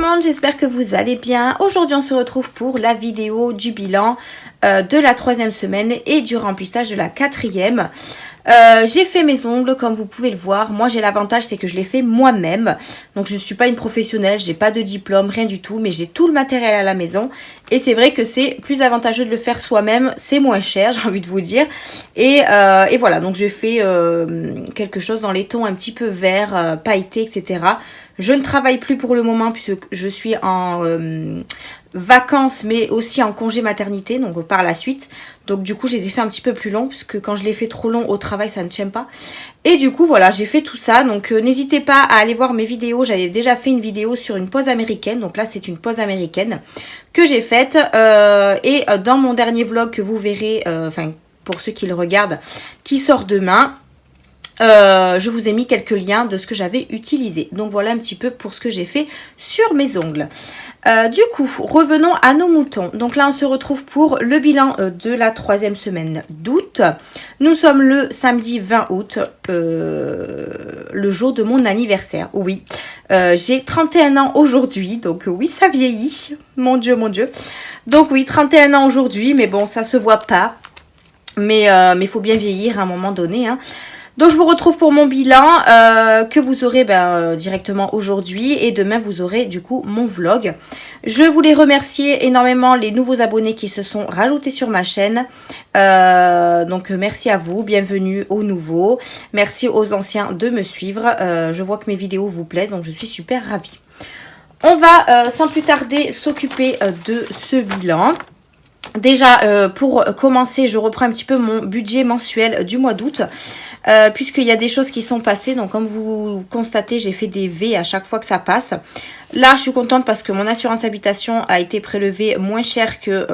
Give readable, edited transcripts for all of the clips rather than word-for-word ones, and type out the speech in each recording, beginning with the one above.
monde, j'espère que vous allez bien. Aujourd'hui on se retrouve pour la vidéo du bilan de la 3e semaine et du remplissage de la 4e. J'ai fait mes ongles comme vous pouvez le voir. Moi j'ai l'avantage, c'est que je les fais moi-même. Donc je ne suis pas une professionnelle, j'ai pas de diplôme, rien du tout. Mais j'ai tout le matériel à la maison. Et c'est vrai que c'est plus avantageux de le faire soi-même. C'est moins cher, j'ai envie de vous dire. Et voilà, donc j'ai fait quelque chose dans les tons un petit peu vert, pailletés, etc. Je ne travaille plus pour le moment puisque je suis en vacances mais aussi en congé maternité, donc par la suite. Donc du coup je les ai fait un petit peu plus longs puisque quand je les fais trop longs au travail ça ne tient pas. Et du coup voilà, j'ai fait tout ça. Donc n'hésitez pas à aller voir mes vidéos. J'avais déjà fait une vidéo sur une pose américaine. Donc là c'est une pose américaine que j'ai faite. Et dans mon dernier vlog que vous verrez, enfin pour ceux qui le regardent, qui sort demain, je vous ai mis quelques liens de ce que j'avais utilisé. Donc voilà un petit peu pour ce que j'ai fait sur mes ongles. Du coup, revenons à nos moutons. Donc là, on se retrouve pour le bilan de la 3e semaine d'août. Nous sommes le samedi 20 août, le jour de mon anniversaire. Oui, j'ai 31 ans aujourd'hui, donc oui, ça vieillit. Mon Dieu, mon Dieu. Donc oui, 31 ans aujourd'hui, mais bon, ça se voit pas. Mais il faut bien vieillir à un moment donné, hein. Donc je vous retrouve pour mon bilan que vous aurez directement aujourd'hui et demain vous aurez du coup mon vlog. Je voulais remercier énormément les nouveaux abonnés qui se sont rajoutés sur ma chaîne. Donc merci à vous, bienvenue aux nouveaux. Merci aux anciens de me suivre. Je vois que mes vidéos vous plaisent donc je suis super ravie. On va sans plus tarder s'occuper de ce bilan. Déjà, pour commencer, je reprends un petit peu mon budget mensuel du mois d'août. Puisqu'il y a des choses qui sont passées. Donc comme vous constatez, j'ai fait des V à chaque fois que ça passe. Là, je suis contente parce que mon assurance habitation a été prélevée moins cher que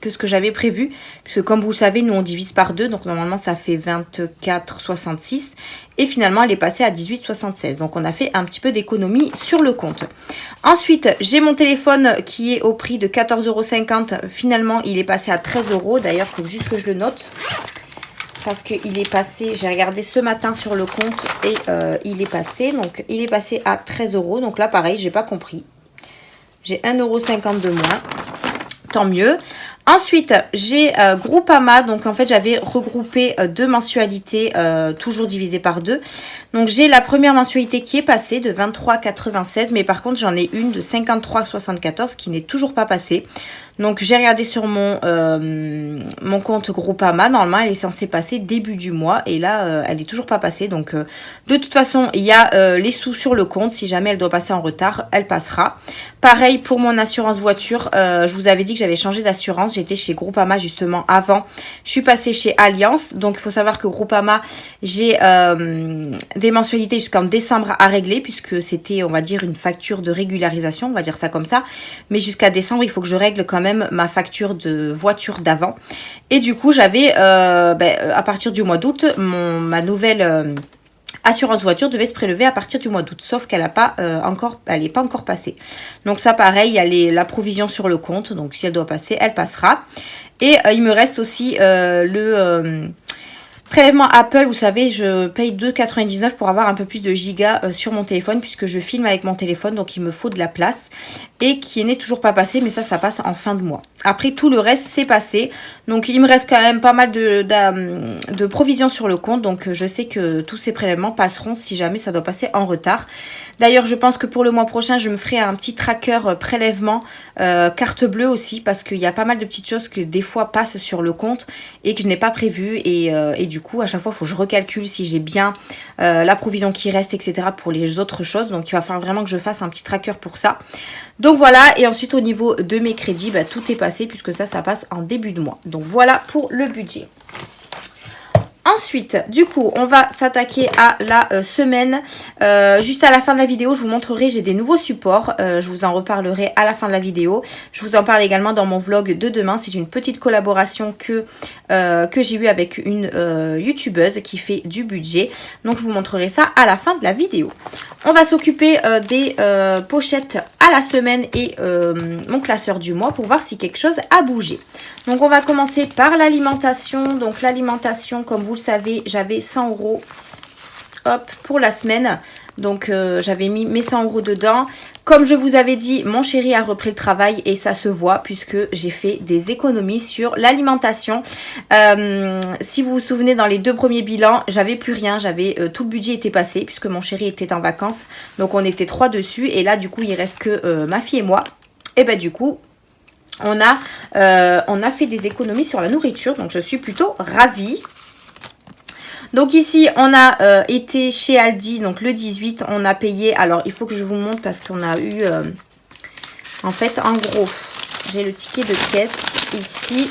ce que j'avais prévu. Puisque comme vous le savez, nous on divise par 2. Donc normalement, ça fait 24,66. Et finalement, elle est passée à 18,76. Donc on a fait un petit peu d'économie sur le compte. Ensuite, j'ai mon téléphone qui est au prix de 14,50 €. Finalement, il est passé à 13 €. D'ailleurs, il faut juste que je le note. Parce qu'il est passé, j'ai regardé ce matin sur le compte et il est passé. Donc il est passé à 13 €. Donc là pareil, j'ai pas compris. J'ai 1,50 € de moins. Tant mieux. Ensuite, j'ai Groupama. Donc en fait, j'avais regroupé 2 mensualités, toujours divisées par 2. Donc j'ai la première mensualité qui est passée de 23,96. Mais par contre, j'en ai une de 53,74 qui n'est toujours pas passée. Donc j'ai regardé sur mon compte Groupama. Normalement, elle est censée passer début du mois. Et là, elle n'est toujours pas passée. Donc de toute façon, il y a les sous sur le compte. Si jamais elle doit passer en retard, elle passera. Pareil pour mon assurance voiture. Je vous avais dit que j'avais changé d'assurance. J'étais chez Groupama justement avant. Je suis passée chez Allianz. Donc il faut savoir que Groupama, j'ai des mensualités jusqu'en décembre à régler. Puisque c'était, on va dire, une facture de régularisation. On va dire ça comme ça. Mais jusqu'à décembre, il faut que je règle quand même ma facture de voiture d'avant. Et du coup, j'avais, à partir du mois d'août, ma nouvelle assurance voiture devait se prélever à partir du mois d'août. Sauf qu'elle n'est pas encore passée. Donc ça, pareil, il y a la provision sur le compte. Donc si elle doit passer, elle passera. Et il me reste aussi le prélèvement Apple. Vous savez, je paye 2,99 € pour avoir un peu plus de gigas sur mon téléphone puisque je filme avec mon téléphone. Donc il me faut de la place. Et qui n'est toujours pas passé, mais ça passe en fin de mois. Après, tout le reste, c'est passé. Donc, il me reste quand même pas mal de provisions sur le compte. Donc, je sais que tous ces prélèvements passeront si jamais ça doit passer en retard. D'ailleurs, je pense que pour le mois prochain, je me ferai un petit tracker prélèvement carte bleue aussi. Parce qu'il y a pas mal de petites choses que des fois passent sur le compte et que je n'ai pas prévues. Et du coup, à chaque fois, il faut que je recalcule si j'ai bien la provision qui reste, etc. pour les autres choses. Donc, il va falloir vraiment que je fasse un petit tracker pour ça. Donc voilà, et ensuite au niveau de mes crédits, tout est passé puisque ça passe en début de mois. Donc voilà pour le budget. Ensuite, du coup, on va s'attaquer à la semaine. Juste à la fin de la vidéo, je vous montrerai, j'ai des nouveaux supports. Je vous en reparlerai à la fin de la vidéo. Je vous en parle également dans mon vlog de demain. C'est une petite collaboration que j'ai eue avec une youtubeuse qui fait du budget. Donc, je vous montrerai ça à la fin de la vidéo. On va s'occuper des pochettes à la semaine et mon classeur du mois pour voir si quelque chose a bougé. Donc, on va commencer par l'alimentation. Donc, l'alimentation, comme vous le savez, j'avais 100 € hop, pour la semaine. Donc j'avais mis mes 100 € dedans. Comme je vous avais dit, mon chéri a repris le travail et ça se voit puisque j'ai fait des économies sur l'alimentation. Si vous vous souvenez, dans les 2 premiers bilans, j'avais plus rien. Tout le budget était passé puisque mon chéri était en vacances. Donc on était 3 dessus et là du coup il reste que ma fille et moi. Et ben du coup on a fait des économies sur la nourriture. Donc je suis plutôt ravie. Donc ici, on a été chez Aldi, donc le 18, on a payé, alors il faut que je vous montre parce qu'on a eu, en fait, en gros, j'ai le ticket de caisse ici.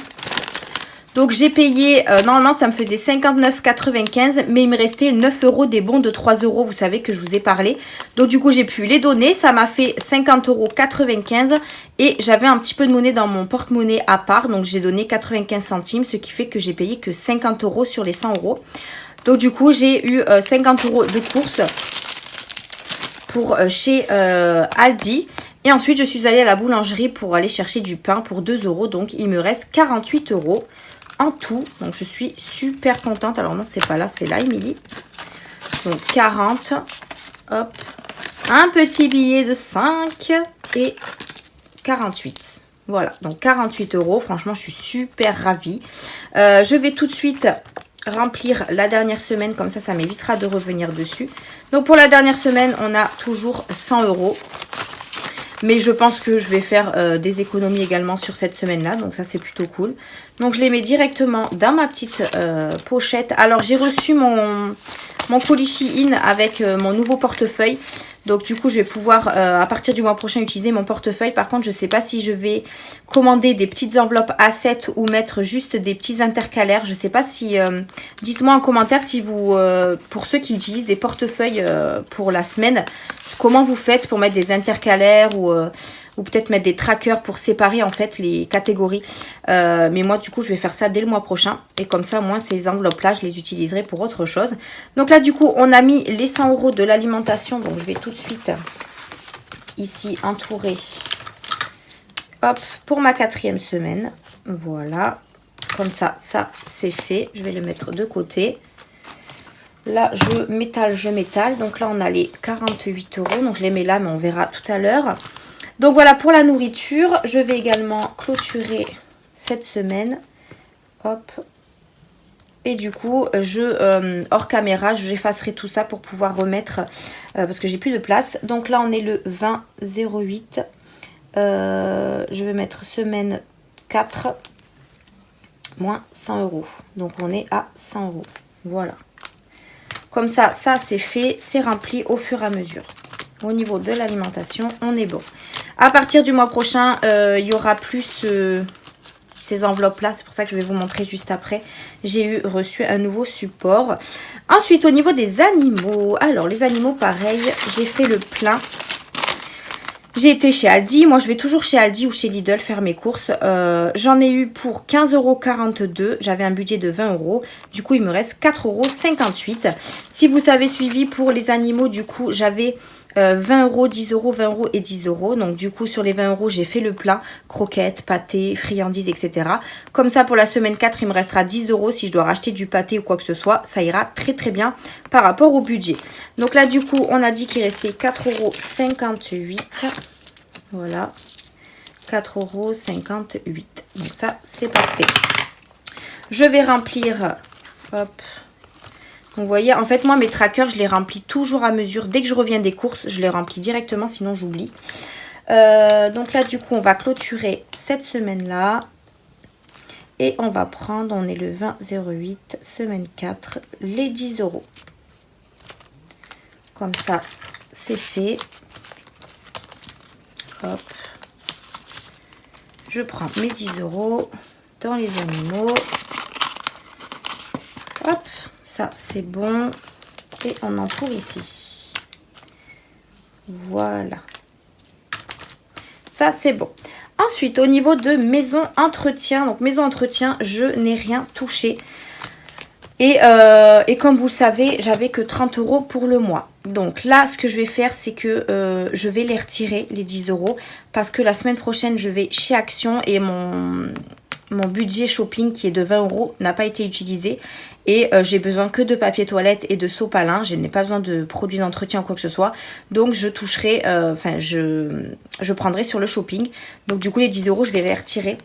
Donc j'ai payé, normalement ça me faisait 59,95, mais il me restait 9 € des bons de 3 €, vous savez que je vous ai parlé. Donc du coup j'ai pu les donner, ça m'a fait 50,95 € et j'avais un petit peu de monnaie dans mon porte-monnaie à part. Donc j'ai donné 95 centimes, ce qui fait que j'ai payé que 50 € sur les 100 €. Donc du coup j'ai eu 50 € de courses pour chez Aldi. Et ensuite je suis allée à la boulangerie pour aller chercher du pain pour 2 €. Donc il me reste 48 € en tout. Donc je suis super contente. Alors non, c'est pas là, c'est là, Émilie. Donc 40. Hop. Un petit billet de 5 et 48. Voilà, donc 48 €. Franchement, je suis super ravie. Je vais tout de suite remplir la dernière semaine. Comme ça m'évitera de revenir dessus. Donc pour la dernière semaine, on a toujours 100 €. Mais je pense que je vais faire des économies également sur cette semaine-là. Donc ça, c'est plutôt cool. Donc je les mets directement dans ma petite pochette. Alors j'ai reçu mon colis Shein avec mon nouveau portefeuille. Donc du coup, je vais pouvoir, à partir du mois prochain, utiliser mon portefeuille. Par contre, je ne sais pas si je vais commander des petites enveloppes A7 ou mettre juste des petits intercalaires. Je ne sais pas si... dites-moi en commentaire si vous, pour ceux qui utilisent des portefeuilles pour la semaine, comment vous faites pour mettre des intercalaires ou peut-être mettre des trackers pour séparer en fait les catégories. Mais moi du coup je vais faire ça dès le mois prochain. Et comme ça moi ces enveloppes là je les utiliserai pour autre chose. Donc là du coup on a mis les 100 € de l'alimentation. Donc je vais tout de suite ici entourer. Hop, pour ma 4e semaine. Voilà. Comme ça c'est fait. Je vais le mettre de côté. Là, je m'étale. Donc là, on a les 48 €. Donc je les mets là, mais on verra tout à l'heure. Donc voilà pour la nourriture. Je vais également clôturer cette semaine. Hop. Et du coup, hors caméra, j'effacerai tout ça pour pouvoir remettre, parce que j'ai plus de place. Donc là, on est le 20/08. Je vais mettre semaine 4, moins 100 €. Donc on est à 100 €. Voilà. Comme ça c'est fait, c'est rempli au fur et à mesure. Au niveau de l'alimentation, on est bon. À partir du mois prochain, il y aura plus ces enveloppes-là. C'est pour ça que je vais vous montrer juste après. J'ai reçu un nouveau support. Ensuite, au niveau des animaux. Alors, les animaux, pareil, j'ai fait le plein. J'ai été chez Aldi. Moi, je vais toujours chez Aldi ou chez Lidl faire mes courses. J'en ai eu pour 15,42 €. J'avais un budget de 20 €. Du coup, il me reste 4,58 €. Si vous avez suivi pour les animaux, du coup, j'avais 20 €, 10 €, 20 € et 10 €. Donc, du coup, sur les 20 €, j'ai fait le plein. Croquettes, pâtés, friandises, etc. Comme ça, pour la semaine 4, il me restera 10 € si je dois racheter du pâté ou quoi que ce soit. Ça ira très, très bien par rapport au budget. Donc là, du coup, on a dit qu'il restait 4,58 €. Voilà, 4,58 €. Donc ça, c'est parfait. Je vais remplir, hop. Donc vous voyez, en fait, moi, mes trackers, je les remplis toujours à mesure. Dès que je reviens des courses, je les remplis directement, sinon j'oublie. Donc là, du coup, on va clôturer cette semaine-là. Et on va prendre, on est le 20/08, semaine 4, les 10 €. Comme ça, c'est fait. Hop. Je prends mes 10 € dans les animaux. Hop, ça c'est bon. Et on entoure ici. Voilà. Ça c'est bon. Ensuite, au niveau de maison entretien. Donc maison entretien, je n'ai rien touché. Et comme vous le savez, j'avais que 30 € pour le mois. Donc là, ce que je vais faire, c'est que je vais les retirer, les 10 €. Parce que la semaine prochaine, je vais chez Action et mon budget shopping qui est de 20 € n'a pas été utilisé. Et j'ai besoin que de papier toilette et de sopalin. Je n'ai pas besoin de produits d'entretien ou quoi que ce soit. Donc je toucherai, je prendrai sur le shopping. Donc du coup les 10 €, je vais les retirer.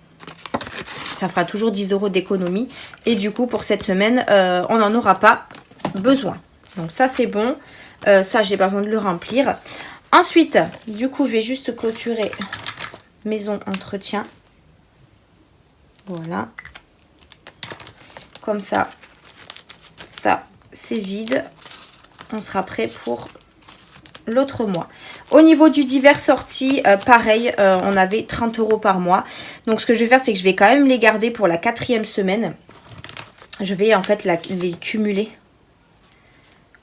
Ça fera toujours 10 € d'économie. Et du coup pour cette semaine, on n'en aura pas besoin. Donc ça c'est bon. Ça j'ai pas besoin de le remplir. Ensuite, du coup je vais juste clôturer maison entretien. Voilà. Comme ça. Ça, c'est vide. On sera prêt pour l'autre mois. Au niveau du divers sorties, pareil, on avait 30 € par mois. Donc, ce que je vais faire, c'est que je vais quand même les garder pour la 4e semaine. Je vais en fait les cumuler.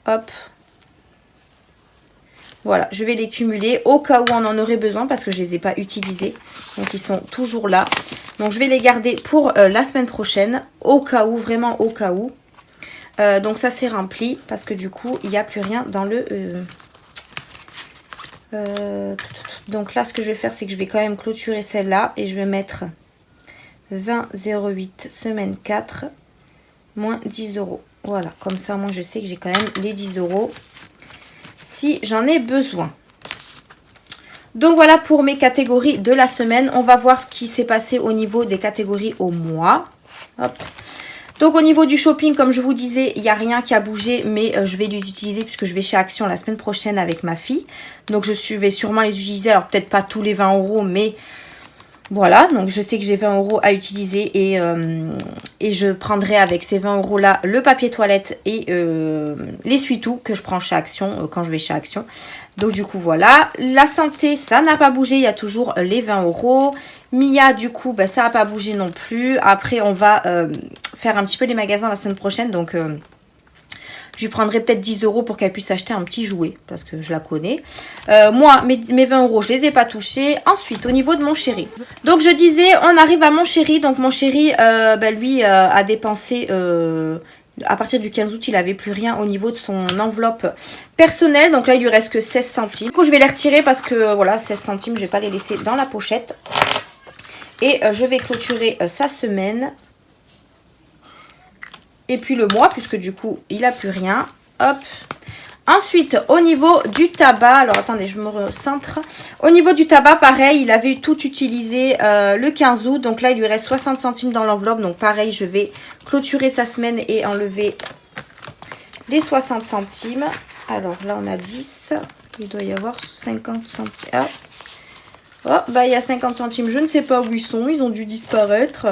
Hop. Voilà, je vais les cumuler au cas où on en aurait besoin parce que je ne les ai pas utilisés. Donc, ils sont toujours là. Donc, je vais les garder pour la semaine prochaine. Au cas où, vraiment au cas où. Donc ça c'est rempli parce que du coup il n'y a plus rien dans le... Donc là ce que je vais faire c'est que je vais quand même clôturer celle-là et je vais mettre 20,08 semaine 4 moins 10 €. Voilà, comme ça moi je sais que j'ai quand même les 10 € si j'en ai besoin. Donc voilà pour mes catégories de la semaine. On va voir ce qui s'est passé au niveau des catégories au mois. Hop. Donc au niveau du shopping, comme je vous disais, il n'y a rien qui a bougé, mais je vais les utiliser puisque je vais chez Action la semaine prochaine avec ma fille. Donc je vais sûrement les utiliser, alors peut-être pas tous les 20 €, mais voilà. Donc je sais que j'ai 20 € à utiliser et je prendrai avec ces 20 € là le papier toilette et l'essuie-tout que je prends chez Action quand je vais chez Action. Donc du coup voilà, la santé ça n'a pas bougé, il y a toujours les 20 €. Mia du coup bah, ça n'a pas bougé non plus. Après on va faire un petit peu les magasins la semaine prochaine, donc je lui prendrai peut-être 10 € pour qu'elle puisse acheter un petit jouet parce que je la connais. Moi mes 20 € je les ai pas touchés. Ensuite au niveau de mon chéri, donc je disais on arrive à mon chéri. Donc mon chéri lui a dépensé... à partir du 15 août, il n'avait plus rien au niveau de son enveloppe personnelle. Donc là, il lui reste que 16 centimes. Du coup, je vais les retirer parce que, voilà, 16 centimes, je ne vais pas les laisser dans la pochette. Et je vais clôturer sa semaine. Et puis le mois, puisque du coup, il n'a plus rien. Hop. Ensuite, au niveau du tabac, alors attendez, je me recentre. Au niveau du tabac, pareil, il avait tout utilisé le 15 août. Donc là, il lui reste 60 centimes dans l'enveloppe. Donc pareil, je vais clôturer sa semaine et enlever les 60 centimes. Alors là, on a 10. Il doit y avoir 50 centimes. Ah. Oh, bah il y a 50 centimes. Je ne sais pas où ils sont. Ils ont dû disparaître.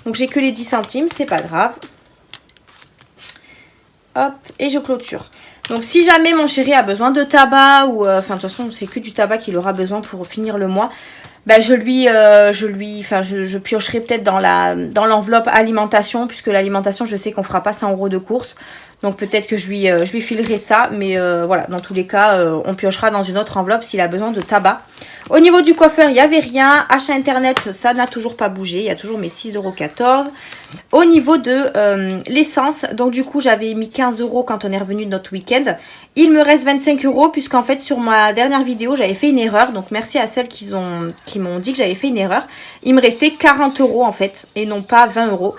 Donc j'ai que les 10 centimes. C'est pas grave. Hop, et je clôture. Donc si jamais mon chéri a besoin de tabac ou de toute façon c'est que du tabac qu'il aura besoin pour finir le mois, bah je piocherai peut-être dans l'enveloppe alimentation, puisque l'alimentation je sais qu'on fera pas 100 € de course. Donc peut-être que je lui filerai ça, mais voilà, dans tous les cas on piochera dans une autre enveloppe s'il a besoin de tabac. Au niveau du coiffeur, il n'y avait rien. Achat internet, ça n'a toujours pas bougé. Il y a toujours mes 6,14 €. Au niveau de l'essence, donc du coup, j'avais mis 15 € quand on est revenu de notre week-end. Il me reste 25 € puisqu'en fait, sur ma dernière vidéo, j'avais fait une erreur. Donc merci à celles qui m'ont dit que j'avais fait une erreur. Il me restait 40 € en fait et non pas 20 €.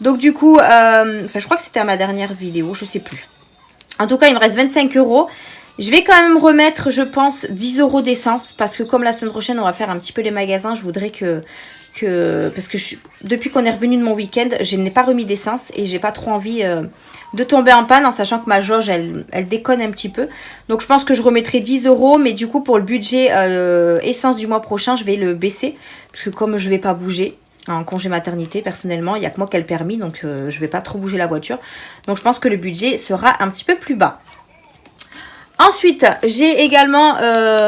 Donc du coup, je crois que c'était à ma dernière vidéo, je sais plus. En tout cas, il me reste 25 €. Je vais quand même remettre, je pense, 10 € d'essence. Parce que comme la semaine prochaine, on va faire un petit peu les magasins. Je voudrais parce que depuis qu'on est revenu de mon week-end, je n'ai pas remis d'essence. Et j'ai pas trop envie de tomber en panne. En sachant que ma jauge, elle déconne un petit peu. Donc je pense que je remettrai 10 €. Mais du coup, pour le budget essence du mois prochain, je vais le baisser. Parce que comme je vais pas bouger en congé maternité, personnellement, il n'y a que moi qui ai le permis. Donc je vais pas trop bouger la voiture. Donc je pense que le budget sera un petit peu plus bas. Ensuite, j'ai également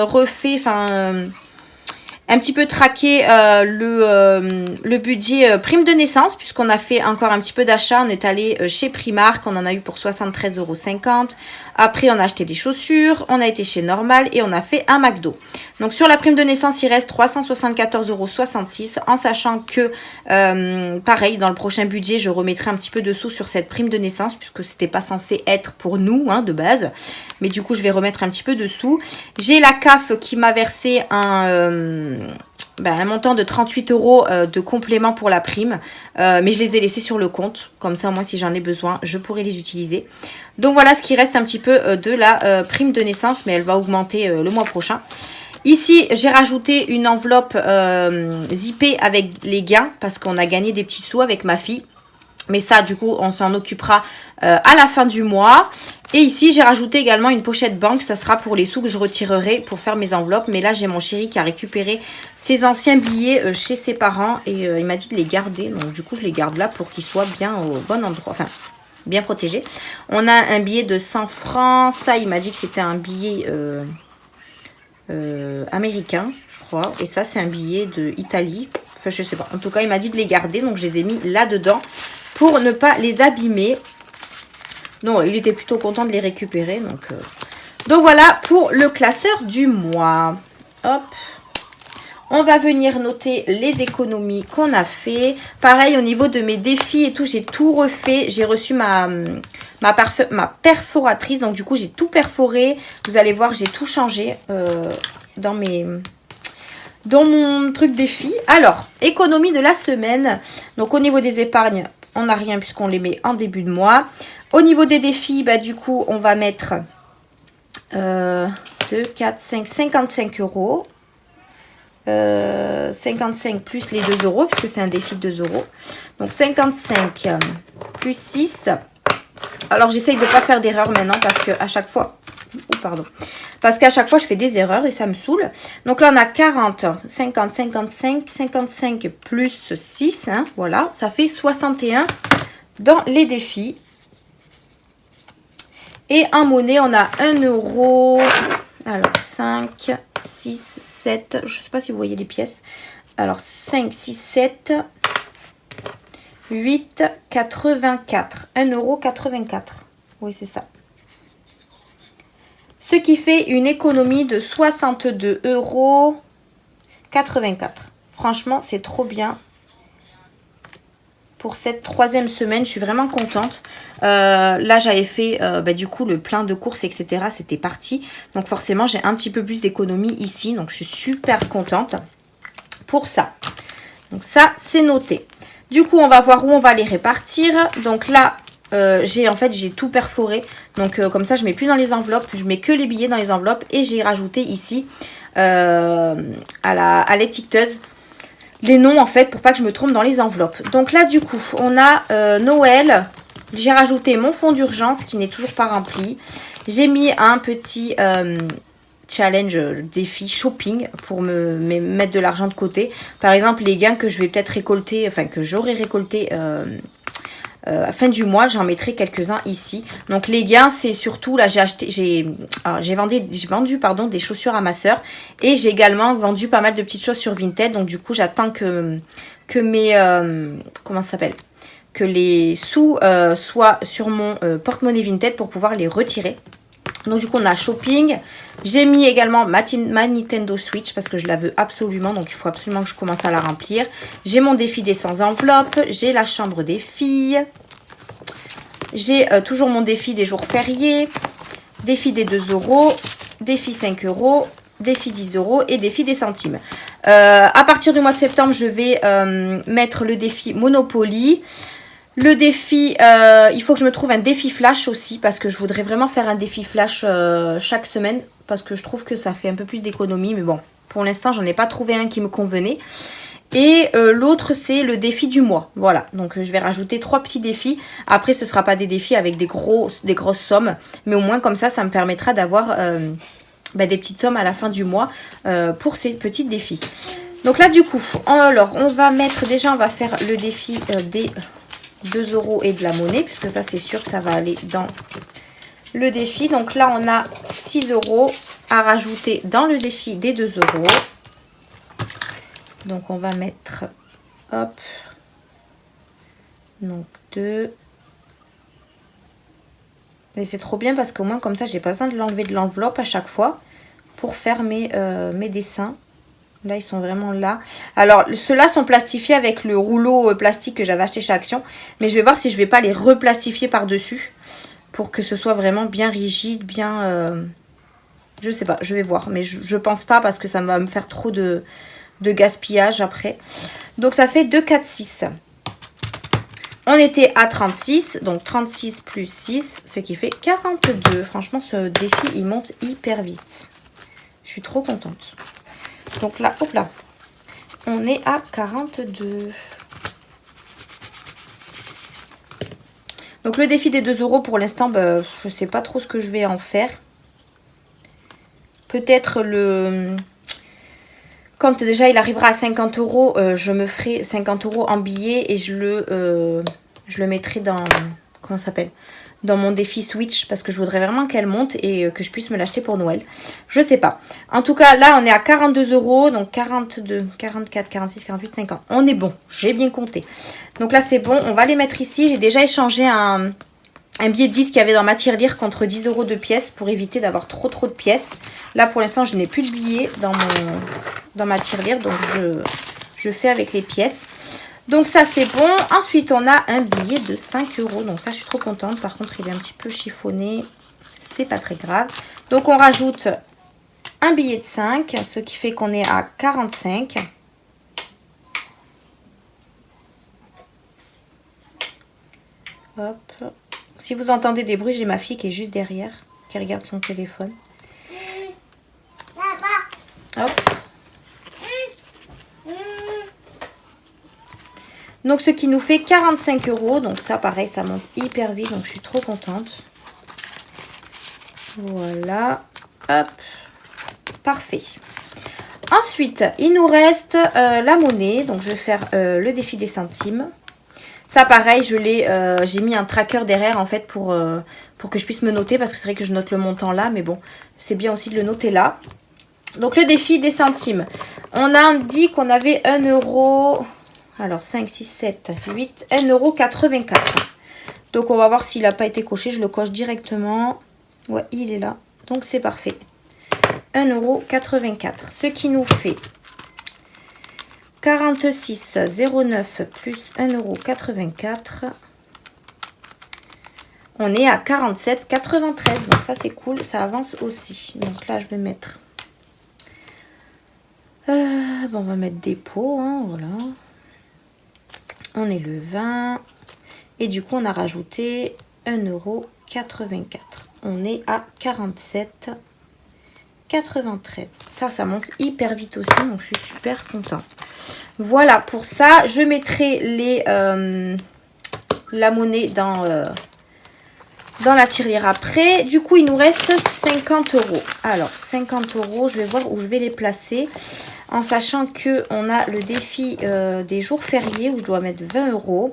refait, un petit peu traqué le budget prime de naissance, puisqu'on a fait encore un petit peu d'achat. On est allé chez Primark, on en a eu pour 73,50 €. Après, on a acheté des chaussures, on a été chez Normal et on a fait un McDo. Donc sur la prime de naissance, il reste 374,66 €, en sachant que, pareil, dans le prochain budget, je remettrai un petit peu de sous sur cette prime de naissance, puisque c'était pas censé être pour nous, hein, de base. Mais du coup, je vais remettre un petit peu de sous. J'ai la CAF qui m'a versé un montant de 38 € de complément pour la prime. Mais je les ai laissés sur le compte. Comme ça, moi, si j'en ai besoin, je pourrai les utiliser. Donc voilà ce qui reste un petit peu de la prime de naissance. Mais elle va augmenter le mois prochain. Ici, j'ai rajouté une enveloppe zippée avec les gains. Parce qu'on a gagné des petits sous avec ma fille. Mais ça, du coup, on s'en occupera à la fin du mois. Et ici, j'ai rajouté également une pochette banque. Ça sera pour les sous que je retirerai pour faire mes enveloppes. Mais là, j'ai mon chéri qui a récupéré ses anciens billets chez ses parents. Et il m'a dit de les garder. Donc, du coup, je les garde là pour qu'ils soient bien au bon endroit. Enfin, bien protégés. On a un billet de 100 francs. Ça, il m'a dit que c'était un billet américain, je crois. Et ça, c'est un billet d'Italie. Enfin, je sais pas. En tout cas, il m'a dit de les garder. Donc, je les ai mis là-dedans pour ne pas les abîmer. Non, il était plutôt content de les récupérer. Donc voilà pour le classeur du mois. Hop. On va venir noter les économies qu'on a fait. Pareil, au niveau de mes défis et tout, j'ai tout refait. J'ai reçu ma perforatrice. Donc du coup, j'ai tout perforé. Vous allez voir, j'ai tout changé dans mon truc défi. Alors, économie de la semaine. Donc au niveau des épargnes, on n'a rien puisqu'on les met en début de mois. Au niveau des défis, du coup, on va mettre 2, 4, 5, 55 €. 55 plus les 2 € puisque c'est un défi de 2 €. Donc 55 plus 6. Alors j'essaye de ne pas faire d'erreur maintenant parce qu'à chaque fois... Parce qu'à chaque fois, je fais des erreurs et ça me saoule. Donc là, on a 40, 50, 55, 55 plus 6. Hein, voilà, ça fait 61 dans les défis. Et en monnaie, on a 1 €. Alors, 5, 6, 7. Je ne sais pas si vous voyez les pièces. Alors, 5, 6, 7, 8, 84. 1,84 €. Oui, c'est ça. Ce qui fait une économie de 62,84 €. Franchement, c'est trop bien. Pour cette 3e semaine, je suis vraiment contente. Là, j'avais fait du coup le plein de courses, etc. C'était parti. Donc forcément, j'ai un petit peu plus d'économie ici. Donc je suis super contente pour ça. Donc ça, c'est noté. Du coup, on va voir où on va les répartir. Donc là, j'ai tout perforé. Donc comme ça, je ne mets plus dans les enveloppes. Je mets que les billets dans les enveloppes. Et j'ai rajouté ici à l'étiqueteuse les noms en fait pour pas que je me trompe dans les enveloppes. Donc là du coup on a Noël. J'ai rajouté mon fonds d'urgence qui n'est toujours pas rempli. J'ai mis un petit challenge défi shopping pour me mettre de l'argent de côté. Par exemple les gains que je vais peut-être récolter, enfin que j'aurai récolté à fin du mois, j'en mettrai quelques-uns ici. Donc les gains, c'est surtout là, j'ai vendu des chaussures à ma soeur et j'ai également vendu pas mal de petites choses sur Vinted. Donc du coup, j'attends que mes comment ça s'appelle, que les sous soient sur mon porte-monnaie Vinted pour pouvoir les retirer. Donc du coup, on a shopping. J'ai mis également ma Nintendo Switch parce que je la veux absolument. Donc il faut absolument que je commence à la remplir. J'ai mon défi des 100 enveloppes. J'ai la chambre des filles. J'ai toujours mon défi des jours fériés. Défi des 2 €. Défi 5 €. Défi 10 € et défi des centimes. À partir du mois de septembre, je vais mettre le défi Monopoly. Le défi, il faut que je me trouve un défi flash aussi parce que je voudrais vraiment faire un défi flash chaque semaine parce que je trouve que ça fait un peu plus d'économie. Mais bon, pour l'instant, j'en ai pas trouvé un qui me convenait. Et l'autre, c'est le défi du mois. Voilà, donc je vais rajouter 3 petits défis. Après, ce ne sera pas des défis avec des grosses sommes. Mais au moins, comme ça me permettra d'avoir des petites sommes à la fin du mois pour ces petits défis. Donc là, du coup, alors, on va faire le défi des 2 € et de la monnaie, puisque ça c'est sûr que ça va aller dans le défi. Donc là on a 6 € à rajouter dans le défi des 2 €. Donc on va mettre, hop, donc 2. Et c'est trop bien parce qu'au moins comme ça j'ai pas besoin de l'enlever de l'enveloppe à chaque fois pour faire mes dessins. Là, ils sont vraiment là. Alors, ceux-là sont plastifiés avec le rouleau plastique que j'avais acheté chez Action. Mais je vais voir si je vais pas les replastifier par-dessus. Pour que ce soit vraiment bien rigide, bien... je sais pas, je vais voir. Mais je pense pas parce que ça va me faire trop de de gaspillage après. Donc ça fait 2, 4, 6. On était à 36, donc 36 plus 6, ce qui fait 42. Franchement, ce défi, il monte hyper vite. Je suis trop contente. Donc là, hop là, on est à 42. Donc le défi des 2 € pour l'instant, bah, je ne sais pas trop ce que je vais en faire. Peut-être quand déjà il arrivera à 50 €, je me ferai 50 € en billets et je le mettrai dans, comment ça s'appelle, dans mon défi Switch parce que je voudrais vraiment qu'elle monte et que je puisse me l'acheter pour Noël. Je sais pas. En tout cas, là, on est à 42 €, donc 42, 44, 46, 48, 50. On est bon, j'ai bien compté. Donc là, c'est bon, on va les mettre ici. J'ai déjà échangé un billet de 10 qu'il y avait dans ma tirelire contre 10 € de pièces pour éviter d'avoir trop de pièces. Là, pour l'instant, je n'ai plus de billets dans ma tirelire, donc je fais avec les pièces. Donc ça, c'est bon. Ensuite, on a un billet de 5 €. Donc ça, je suis trop contente. Par contre, il est un petit peu chiffonné. C'est pas très grave. Donc, on rajoute un billet de 5, ce qui fait qu'on est à 45. Hop. Si vous entendez des bruits, j'ai ma fille qui est juste derrière, qui regarde son téléphone. Hop. Donc, ce qui nous fait 45 €. Donc, ça, pareil, ça monte hyper vite. Donc, je suis trop contente. Voilà. Hop. Parfait. Ensuite, il nous reste la monnaie. Donc, je vais faire le défi des centimes. Ça, pareil, j'ai mis un tracker derrière, en fait, pour que je puisse me noter. Parce que c'est vrai que je note le montant là. Mais bon, c'est bien aussi de le noter là. Donc, le défi des centimes. On a dit qu'on avait 1 €... Alors, 5, 6, 7, 8, 1,84 €. Donc, on va voir s'il n'a pas été coché. Je le coche directement. Ouais, il est là. Donc, c'est parfait. 1,84 €. Ce qui nous fait 46,09 plus 1,84 €. On est à 47,93 €. Donc, ça, c'est cool. Ça avance aussi. Donc, là, je vais mettre... bon, on va mettre dépôt. Hein, voilà. On est le 20. Et du coup, on a rajouté 1,84 €. On est à 47,93 €. Ça monte hyper vite aussi. Donc, je suis super contente. Voilà, pour ça, je mettrai la monnaie dans la tirelire après. Du coup, il nous reste 50 €. Alors, 50 €, je vais voir où je vais les placer. En sachant qu'on a le défi des jours fériés où je dois mettre 20 €.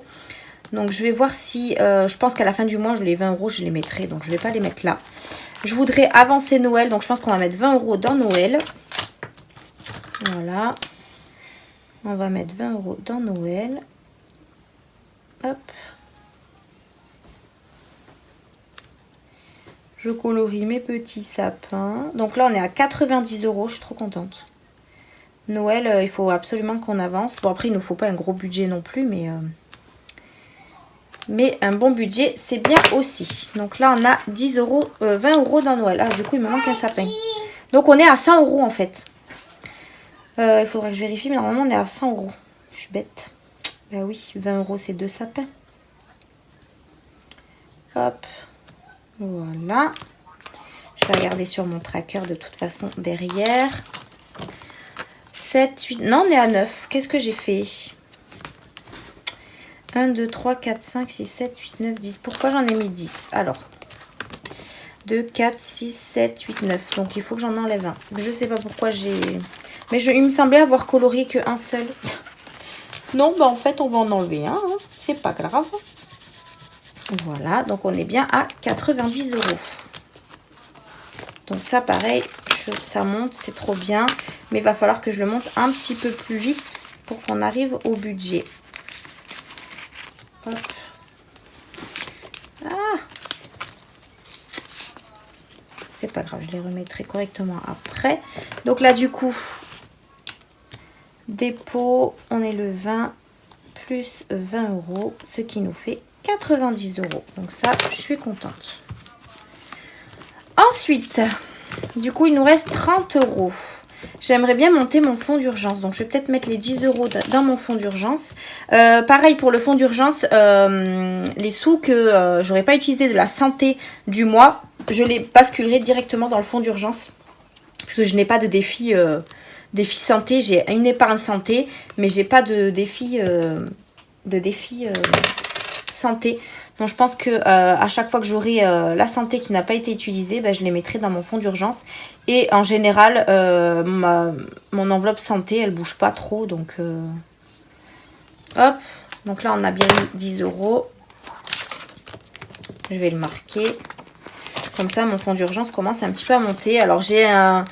Donc, je vais voir si... je pense qu'à la fin du mois, les 20 €, je les mettrai. Donc, je ne vais pas les mettre là. Je voudrais avancer Noël. Donc, je pense qu'on va mettre 20 € dans Noël. Voilà. On va mettre 20 € dans Noël. Hop. Je colorie mes petits sapins. Donc là, on est à 90 €. Je suis trop contente. Noël, il faut absolument qu'on avance. Bon, après, il ne nous faut pas un gros budget non plus, mais un bon budget, c'est bien aussi. Donc là, on a 10 €, 20 € dans Noël. Ah, du coup, il me manque un sapin. Donc, on est à 100 € en fait. Il faudrait que je vérifie, mais normalement, on est à 100 €. Je suis bête. Ben oui, 20 €, c'est 2 sapins. Hop. Voilà. Je vais regarder sur mon tracker de toute façon derrière. 7, 8... Non, on est à 9. Qu'est-ce que j'ai fait? 1, 2, 3, 4, 5, 6, 7, 8, 9, 10. Pourquoi j'en ai mis 10? Alors, 2, 4, 6, 7, 8, 9. Donc, il faut que j'en enlève un. Je ne sais pas pourquoi j'ai... Mais il me semblait avoir colorié qu'un seul. Non, bah en fait, on va en enlever un. Hein. C'est pas grave. Voilà, donc on est bien à 90 €. Donc ça, pareil, ça monte, c'est trop bien. Mais il va falloir que je le monte un petit peu plus vite pour qu'on arrive au budget. Hop. Ah, c'est pas grave, je les remettrai correctement après. Donc là, du coup, dépôt, on est le 20 plus 20 €, ce qui nous fait 90 €. Donc ça, je suis contente. Ensuite, du coup, il nous reste 30 €. j'aimerais bien monter mon fonds d'urgence. Donc, je vais peut-être mettre les 10 € dans mon fonds d'urgence. Pareil pour le fonds d'urgence, les sous que j'aurais pas utilisé de la santé du mois, je les basculerai directement dans le fonds d'urgence. Puisque je n'ai pas de défi santé. J'ai une épargne santé, mais j'ai pas de défi, santé. Donc je pense que à chaque fois que j'aurai la santé qui n'a pas été utilisée, ben, je les mettrai dans mon fonds d'urgence. Et en général, mon enveloppe santé, elle bouge pas trop. Donc hop. Donc là, on a bien mis 10 €. Je vais le marquer. Comme ça, mon fonds d'urgence commence un petit peu à monter. Alors j'ai un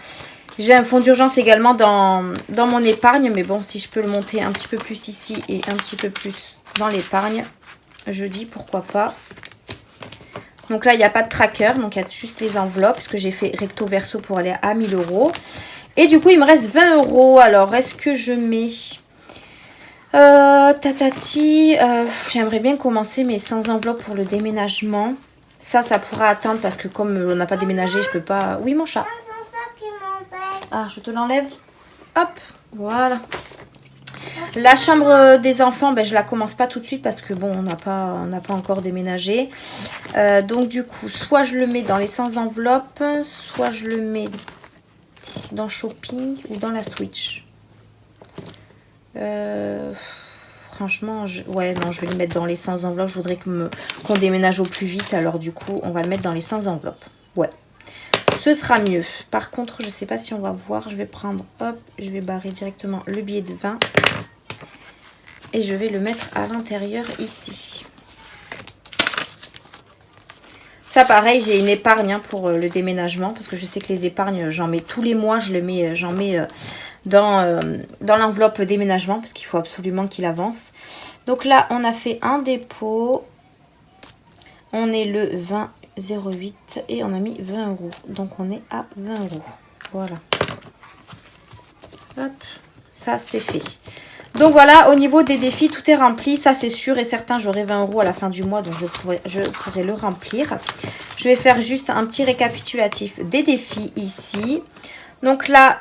fonds d'urgence également dans mon épargne. Mais bon, si je peux le monter un petit peu plus ici et un petit peu plus dans l'épargne, je dis pourquoi pas. Donc là, il n'y a pas de tracker. Donc il y a juste les enveloppes. Puisque j'ai fait recto verso pour aller à 1000 €. Et du coup, il me reste 20 €. Alors, est-ce que je mets... j'aimerais bien commencer mes 100 enveloppes pour le déménagement. Ça pourra attendre parce que comme on n'a pas déménagé, je peux pas... Oui, mon chat. Ah, je te l'enlève. Hop, voilà. La chambre des enfants, ben, je la commence pas tout de suite parce que bon, on n'a pas encore déménagé. Donc du coup, soit je le mets dans les 100 enveloppes, soit je le mets dans shopping ou dans la Switch. Franchement, ouais, non, je vais le mettre dans les 100 enveloppes. Je voudrais qu'on déménage au plus vite. Alors du coup, on va le mettre dans les 100 enveloppes. Ouais, ce sera mieux. Par contre, je sais pas si on va voir. Je vais prendre, hop, je vais barrer directement le billet de 20. Et je vais le mettre à l'intérieur ici. Ça, pareil, j'ai une épargne pour le déménagement. Parce que je sais que les épargnes, j'en mets tous les mois. J'en mets dans l'enveloppe déménagement. Parce qu'il faut absolument qu'il avance. Donc là, on a fait un dépôt. On est le 20,08 et on a mis 20 €. Donc on est à 20 €. Voilà. Hop, ça c'est fait. Donc voilà, au niveau des défis, tout est rempli. Ça c'est sûr et certain, j'aurai 20 € à la fin du mois. Donc je pourrai le remplir. Je vais faire juste un petit récapitulatif des défis ici. Donc là,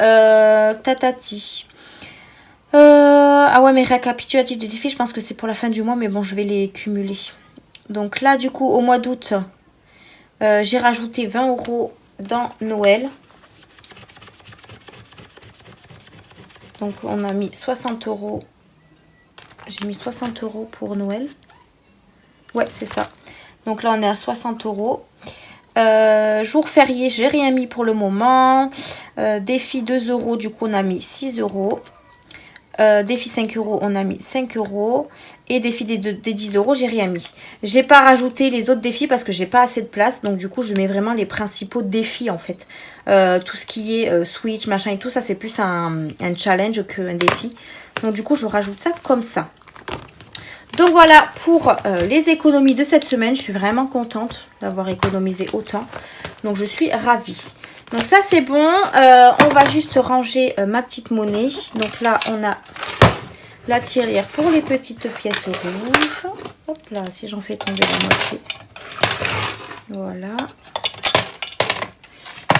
ah ouais, mais récapitulatif des défis, je pense que c'est pour la fin du mois. Mais bon, je vais les cumuler. Donc là, du coup, au mois d'août, j'ai rajouté 20 € dans Noël. Donc on a mis 60 €. J'ai mis 60 € pour Noël. Ouais, c'est ça. Donc là, on est à 60 €. Jour férié, j'ai rien mis pour le moment. Défi 2 €, du coup, on a mis 6 €. Défi 5 €, on a mis 5 €. Et défi des 10 €, j'ai rien mis. J'ai pas rajouté les autres défis parce que j'ai pas assez de place. Donc du coup, je mets vraiment les principaux défis en fait. Tout ce qui est Switch, machin et tout, ça c'est plus un challenge qu'un défi. Donc du coup, je rajoute ça comme ça. Donc voilà pour les économies de cette semaine. Je suis vraiment contente d'avoir économisé autant. Donc je suis ravie. Donc ça c'est bon. On va juste ranger ma petite monnaie. Donc là on a la tirelire pour les petites pièces rouges. Hop là, si j'en fais tomber la moitié. Voilà.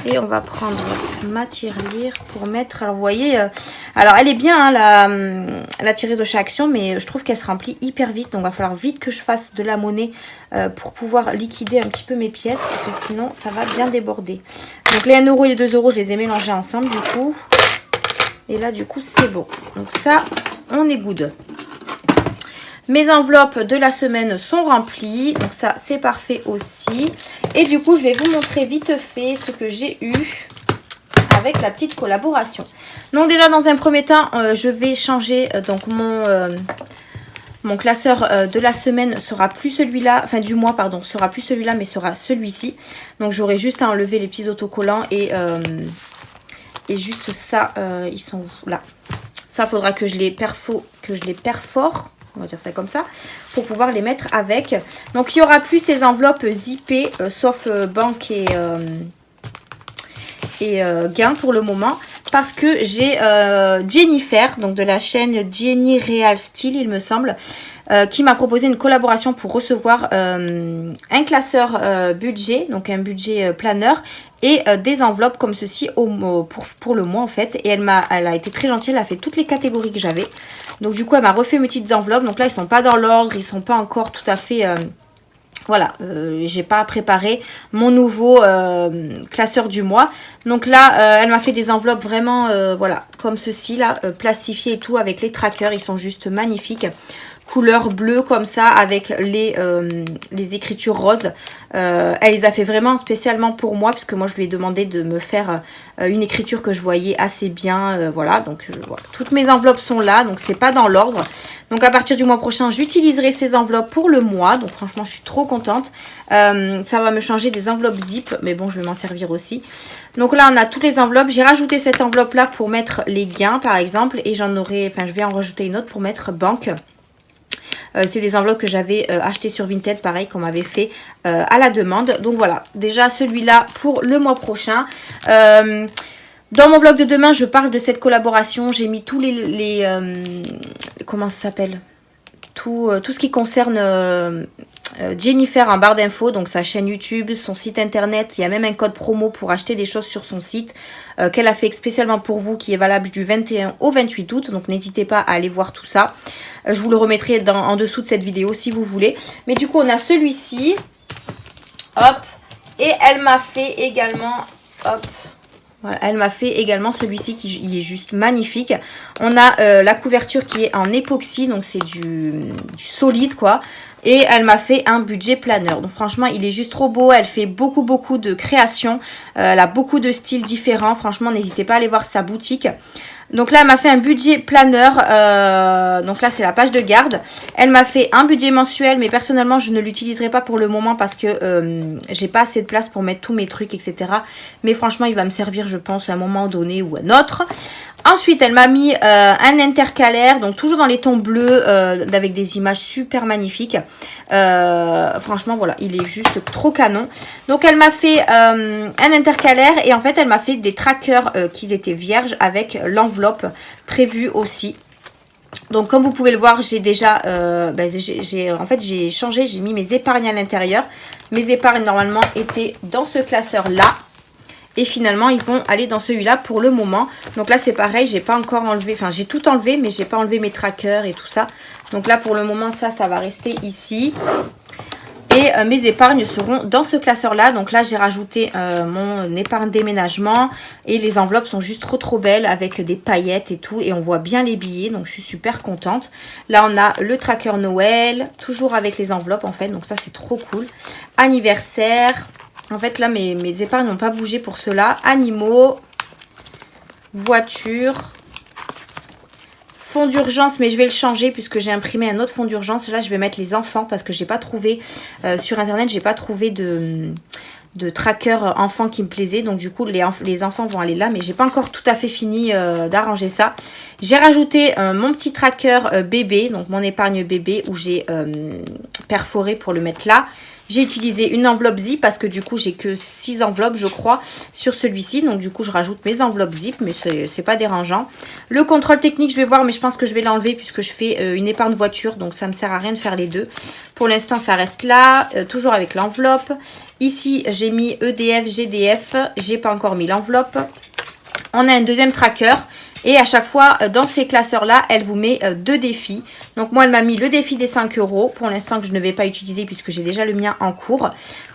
Et on va prendre ma tirelire pour mettre... Alors vous voyez, alors elle est bien hein, la tirelire de chez Action, mais je trouve qu'elle se remplit hyper vite. Donc il va falloir vite que je fasse de la monnaie pour pouvoir liquider un petit peu mes pièces. Parce que sinon ça va bien déborder. Donc les 1 € et les 2 € je les ai mélangés ensemble du coup. Et là du coup c'est bon. Donc ça, on est good. Mes enveloppes de la semaine sont remplies. Donc ça, c'est parfait aussi. Et du coup, je vais vous montrer vite fait ce que j'ai eu avec la petite collaboration. Donc déjà, dans un premier temps, je vais changer. Donc mon classeur de la semaine sera plus celui-là. Enfin, du mois, pardon. Sera plus celui-là, mais sera celui-ci. Donc j'aurai juste à enlever les petits autocollants. Et juste ça, ils sont où? Là. Ça, faudra que je les perfore. On va dire ça comme ça, pour pouvoir les mettre avec. Donc, il n'y aura plus ces enveloppes zippées, sauf banque et gain pour le moment. Parce que j'ai Jennifer, donc de la chaîne Jenny Real Style, il me semble, qui m'a proposé une collaboration pour recevoir un classeur budget, donc un budget planeur, et des enveloppes comme ceci pour le mois en fait. Et elle a été très gentille, elle a fait toutes les catégories que j'avais. Donc du coup elle m'a refait mes petites enveloppes. Donc là ils sont pas dans l'ordre, ils sont pas encore tout à fait... voilà, j'ai pas préparé mon nouveau classeur du mois. Donc là, elle m'a fait des enveloppes vraiment, voilà, comme ceci là, plastifiées et tout, avec les trackers. Ils sont juste magnifiques. Couleur bleue comme ça, avec les écritures roses. Elle les a fait vraiment spécialement pour moi, puisque moi je lui ai demandé de me faire une écriture que je voyais assez bien. Voilà, donc voilà. Toutes mes enveloppes sont là, donc c'est pas dans l'ordre. Donc à partir du mois prochain, j'utiliserai ces enveloppes pour le mois. Donc franchement, je suis trop contente. Ça va me changer des enveloppes zip, mais bon, je vais m'en servir aussi. Donc là, on a toutes les enveloppes. J'ai rajouté cette enveloppe là pour mettre les gains, par exemple. Et je vais en rajouter une autre pour mettre banque. C'est des enveloppes que j'avais achetées sur Vinted, pareil, qu'on m'avait fait à la demande. Donc voilà, déjà celui-là pour le mois prochain. Dans mon vlog de demain, je parle de cette collaboration. J'ai mis tous les comment ça s'appelle, tout ce qui concerne Jennifer en barre d'infos, donc sa chaîne YouTube, son site internet. Il y a même un code promo pour acheter des choses sur son site qu'elle a fait spécialement pour vous, qui est valable du 21 au 28 août. Donc n'hésitez pas à aller voir tout ça. Je vous le remettrai en dessous de cette vidéo si vous voulez. Mais du coup, on a celui-ci. Hop. Et elle m'a fait également... Hop. Voilà, elle m'a fait également celui-ci qui est juste magnifique. On a la couverture qui est en époxy, donc c'est du solide quoi. Et elle m'a fait un budget planeur. Donc franchement, il est juste trop beau. Elle fait beaucoup de créations. Elle a beaucoup de styles différents. Franchement, n'hésitez pas à aller voir sa boutique. Donc là, elle m'a fait un budget planeur. Donc là, c'est la page de garde. Elle m'a fait un budget mensuel, mais personnellement, je ne l'utiliserai pas pour le moment parce que j'ai pas assez de place pour mettre tous mes trucs, etc. Mais franchement, il va me servir, je pense, à un moment donné ou à un autre. Ensuite, elle m'a mis un intercalaire, donc toujours dans les tons bleus, avec des images super magnifiques. Franchement, voilà, il est juste trop canon. Donc, elle m'a fait un intercalaire et en fait, elle m'a fait des trackers qui étaient vierges avec l'enveloppe prévue aussi. Donc, comme vous pouvez le voir, j'ai déjà, j'ai changé, j'ai mis mes épargnes à l'intérieur. Mes épargnes, normalement, étaient dans ce classeur-là. Et finalement, ils vont aller dans celui-là pour le moment. Donc là, c'est pareil, j'ai pas encore enlevé, enfin, j'ai tout enlevé, mais j'ai pas enlevé mes trackers et tout ça. Donc là, pour le moment, ça va rester ici. Et mes épargnes seront dans ce classeur-là. Donc là, j'ai rajouté mon épargne déménagement. Et les enveloppes sont juste trop belles avec des paillettes et tout. Et on voit bien les billets. Donc je suis super contente. Là, on a le tracker Noël. Toujours avec les enveloppes en fait. Donc ça, c'est trop cool. Anniversaire. En fait, là, mes épargnes n'ont pas bougé pour cela. Animaux. Voiture. Fond d'urgence, mais je vais le changer puisque j'ai imprimé un autre fond d'urgence. Là, je vais mettre les enfants parce que j'ai pas trouvé sur internet, j'ai pas trouvé de tracker enfants qui me plaisait. Donc du coup, les enfants vont aller là, mais j'ai pas encore tout à fait fini d'arranger ça. J'ai rajouté mon petit tracker bébé, donc mon épargne bébé où j'ai perforé pour le mettre là. J'ai utilisé une enveloppe zip parce que du coup, j'ai que 6 enveloppes, je crois, sur celui-ci. Donc, du coup, je rajoute mes enveloppes zip, mais c'est pas dérangeant. Le contrôle technique, je vais voir, mais je pense que je vais l'enlever puisque je fais une épargne voiture. Donc, ça me sert à rien de faire les deux. Pour l'instant, ça reste là, toujours avec l'enveloppe. Ici, j'ai mis EDF, GDF. J'ai pas encore mis l'enveloppe. On a un deuxième tracker. Et à chaque fois, dans ces classeurs-là, elle vous met 2 défis. Donc moi, elle m'a mis le défi des 5 €. Pour l'instant, que je ne vais pas utiliser puisque j'ai déjà le mien en cours.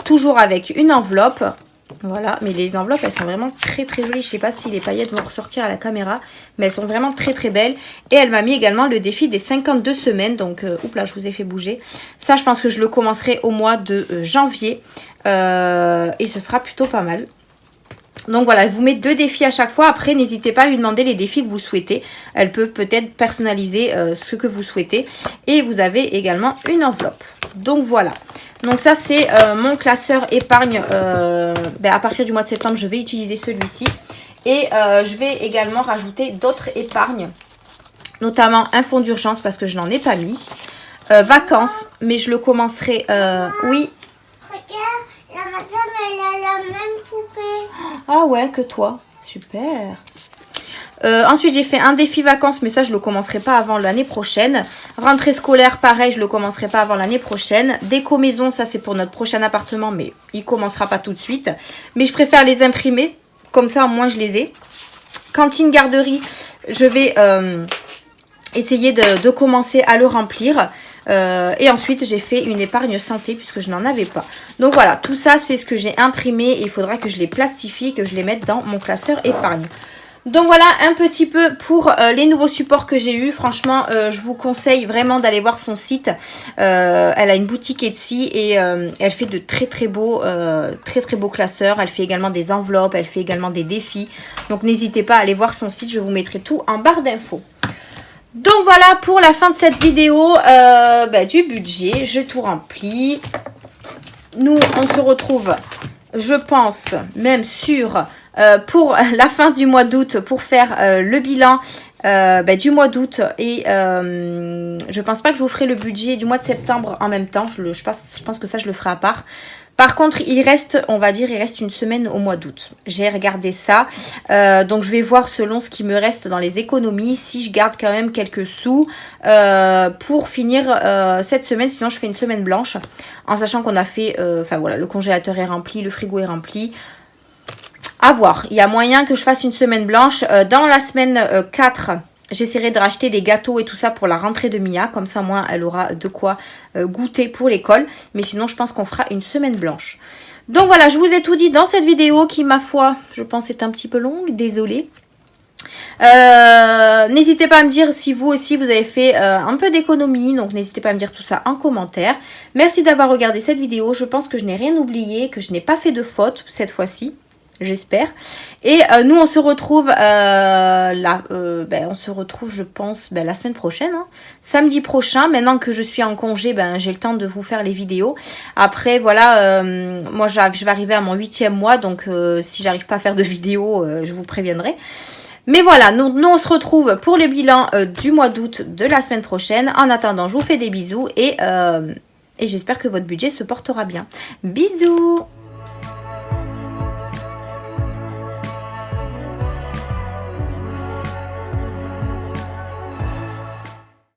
Toujours avec une enveloppe. Voilà, mais les enveloppes, elles sont vraiment très jolies. Je ne sais pas si les paillettes vont ressortir à la caméra. Mais elles sont vraiment très belles. Et elle m'a mis également le défi des 52 semaines. Donc, oups là, je vous ai fait bouger. Ça, je pense que je le commencerai au mois de janvier. Et ce sera plutôt pas mal. Donc voilà, elle vous met 2 défis à chaque fois. Après, n'hésitez pas à lui demander les défis que vous souhaitez. Elle peut peut-être personnaliser ce que vous souhaitez. Et vous avez également une enveloppe. Donc voilà. Donc ça, c'est mon classeur épargne. À partir du mois de septembre, je vais utiliser celui-ci. Et je vais également rajouter d'autres épargnes. Notamment un fonds d'urgence parce que je n'en ai pas mis. Vacances, mais je le commencerai... oui. La madame, elle a la même poupée. Ah ouais, que toi. Super. Ensuite, j'ai fait un défi vacances, mais ça, je ne le commencerai pas avant l'année prochaine. Rentrée scolaire, pareil, je ne le commencerai pas avant l'année prochaine. Déco maison, ça, c'est pour notre prochain appartement, mais il ne commencera pas tout de suite. Mais je préfère les imprimer, comme ça, au moins, je les ai. Cantine garderie, je vais essayer de commencer à le remplir. Et ensuite, j'ai fait une épargne santé puisque je n'en avais pas. Donc voilà, tout ça, c'est ce que j'ai imprimé. Et il faudra que je les plastifie, que je les mette dans mon classeur épargne. Donc voilà un petit peu pour les nouveaux supports que j'ai eu. Franchement, je vous conseille vraiment d'aller voir son site. Elle a une boutique Etsy et elle fait de très beaux classeurs. Elle fait également des enveloppes, elle fait également des défis. Donc n'hésitez pas à aller voir son site, je vous mettrai tout en barre d'infos. Donc voilà pour la fin de cette vidéo du budget. Je tout rempli. Nous, on se retrouve, je pense, même sur... pour la fin du mois d'août, pour faire le bilan du mois d'août. Et je pense pas que je vous ferai le budget du mois de septembre en même temps. Je pense que ça, je le ferai à part. Par contre, il reste, on va dire, il reste une semaine au mois d'août. J'ai regardé ça. Donc, je vais voir selon ce qui me reste dans les économies, si je garde quand même quelques sous pour finir cette semaine. Sinon, je fais une semaine blanche. En sachant qu'on a fait, voilà, le congélateur est rempli, le frigo est rempli. À voir. Il y a moyen que je fasse une semaine blanche. Dans la semaine 4, j'essaierai de racheter des gâteaux et tout ça pour la rentrée de Mia. Comme ça, moi, elle aura de quoi goûter pour l'école. Mais sinon, je pense qu'on fera une semaine blanche. Donc voilà, je vous ai tout dit dans cette vidéo qui, ma foi, je pense est un petit peu longue. Désolée. N'hésitez pas à me dire si vous aussi, vous avez fait un peu d'économie. Donc, n'hésitez pas à me dire tout ça en commentaire. Merci d'avoir regardé cette vidéo. Je pense que je n'ai rien oublié, que je n'ai pas fait de faute cette fois-ci. J'espère. Et nous, on se retrouve on se retrouve, je pense, la semaine prochaine. Hein. Samedi prochain. Maintenant que je suis en congé, j'ai le temps de vous faire les vidéos. Après, voilà, moi, je vais arriver à mon 8e mois. Donc, si j'arrive pas à faire de vidéos, je vous préviendrai. Mais voilà, nous, on se retrouve pour le bilan du mois d'août de la semaine prochaine. En attendant, je vous fais des bisous et j'espère que votre budget se portera bien. Bisous!